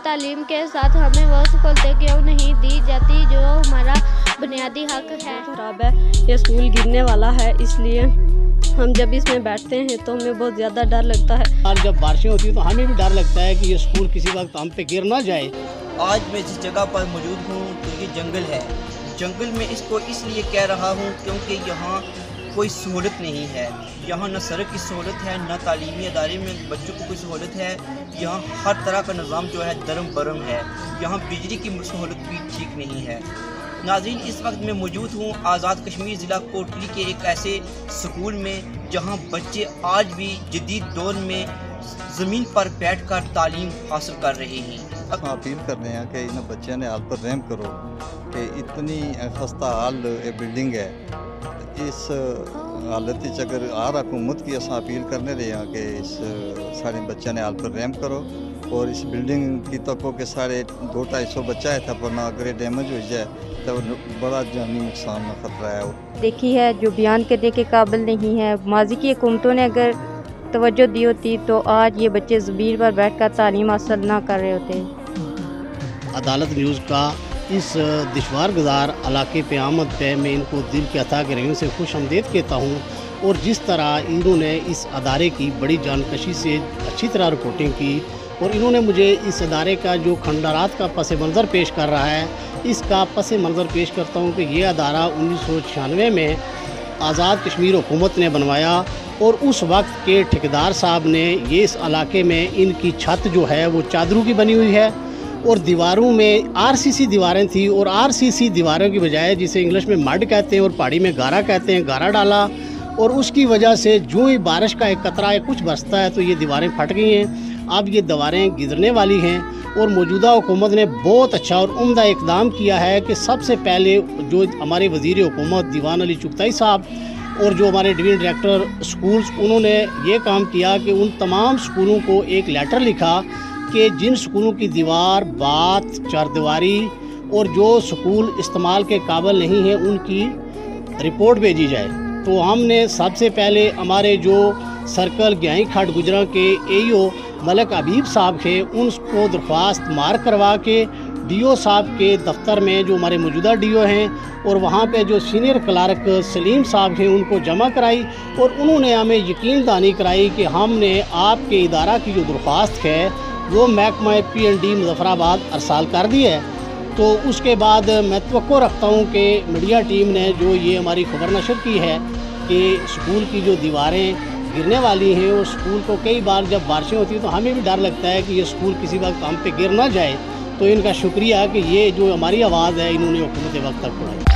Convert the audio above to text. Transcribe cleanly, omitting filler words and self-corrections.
تعلیم کے ساتھ ہمیں وہ سہولتیں کیوں نہیں دی جاتی جو ہمارا بنیادی حق ہے؟ خراب ہے، یہ اسکول گرنے والا ہے، اس لیے ہم جب اس میں بیٹھتے ہیں تو ہمیں بہت زیادہ ڈر لگتا ہے۔ اور جب بارشیں ہوتی ہیں تو ہمیں بھی ڈر لگتا ہے کہ یہ اسکول کسی وقت ہم پہ گر نہ جائے۔ آج میں جس جگہ پر موجود ہوں تو یہ جنگل ہے۔ جنگل میں اس کو اس لیے کہہ رہا ہوں کیونکہ یہاں کوئی سہولت نہیں ہے۔ یہاں نہ سڑک کی سہولت ہے، نہ تعلیمی ادارے میں بچوں کو کوئی سہولت ہے۔ یہاں ہر طرح کا نظام جو ہے درم برم ہے۔ یہاں بجلی کی سہولت بھی ٹھیک نہیں ہے۔ ناظرین، اس وقت میں موجود ہوں آزاد کشمیر ضلع کوٹلی کے ایک ایسے سکول میں جہاں بچے آج بھی جدید دور میں زمین پر بیٹھ کر تعلیم حاصل کر رہے ہیں۔ اپیل کر رہے ہیں کہ ان بچوں نے حال پر رحم کرو کہ اتنی خستہ حال بلڈنگ ہے، اس حالت اگر حکومت کی اصل اپیل کرنے رہے ہیں کہ اس سارے بچوں نے حال پر رحم کرو اور اس بلڈنگ کی تکو کہ سارے 200-250 بچہ ہے تھا، ورنہ اگر ڈیمیج ہو جائے تو بڑا جانی نقصان کا خطرہ ہے۔ دیکھی ہے جو بیان کرنے کے قابل نہیں ہے۔ ماضی کی حکومتوں نے اگر توجہ دی ہوتی تو آج یہ بچے زمین پر بیٹھ کر تعلیم حاصل نہ کر رہے ہوتے۔ عدالت نیوز کا اس دشوار گزار علاقے پہ آمد پہ میں ان کو دل کے عطا گرہیوں سے خوش آمدید کہتا ہوں، اور جس طرح انہوں نے اس ادارے کی بڑی جانکشی سے اچھی طرح رپورٹنگ کی، اور انہوں نے مجھے اس ادارے کا جو کھنڈرات کا پس منظر پیش کر رہا ہے اس کا پس منظر پیش کرتا ہوں کہ یہ ادارہ 1996 میں آزاد کشمیر حکومت نے بنوایا، اور اس وقت کے ٹھیکیدار صاحب نے یہ اس علاقے میں ان کی چھت جو ہے وہ چادروں کی بنی ہوئی ہے، اور دیواروں میں RCC دیواریں تھیں، اور RCC دیواروں کی بجائے جسے انگلش میں مڈ کہتے ہیں اور پہاڑی میں گارا کہتے ہیں، گارا ڈالا، اور اس کی وجہ سے جو ہی بارش کا ایک قطرہ کچھ برستا ہے تو یہ دیواریں پھٹ گئی ہیں۔ اب یہ دیواریں گرنے والی ہیں، اور موجودہ حکومت نے بہت اچھا اور عمدہ اقدام کیا ہے کہ سب سے پہلے جو ہمارے وزیر حکومت دیوان علی چغتائی صاحب اور جو ہمارے ڈویژن ڈائریکٹر سکولز، انہوں نے یہ کام کیا کہ ان تمام سکولوں کو ایک لیٹر لکھا کہ جن سکولوں کی دیوار بات چاردیواری اور جو سکول استعمال کے قابل نہیں ہیں ان کی رپورٹ بھیجی جائے۔ تو ہم نے سب سے پہلے ہمارے جو سرکل گیائی کھاٹ گجرا کے AEO ملک حبیب صاحب تھے ان کو درخواست مارک کروا کے DO صاحب کے دفتر میں جو ہمارے موجودہ DO ہیں اور وہاں پہ جو سینئر کلارک سلیم صاحب ہیں ان کو جمع کرائی، اور انہوں نے ہمیں یقین دہانی کرائی کہ ہم نے آپ کے ادارہ کی جو درخواست ہے وہ محکمہ P&D مظفرآباد ارسال کر دی ہے۔ تو اس کے بعد میں توقع رکھتا ہوں کہ میڈیا ٹیم نے جو یہ ہماری خبر نشر کی ہے کہ اسکول کی جو دیواریں گرنے والی ہیں، اور اسکول کو کئی بار جب بارشیں ہوتی ہیں تو ہمیں بھی ڈر لگتا ہے کہ یہ اسکول کسی وقت ہم پہ گر نہ جائے، تو ان کا شکریہ کہ یہ جو ہماری آواز ہے انہوں نے حکومت وقت تک پڑھائی۔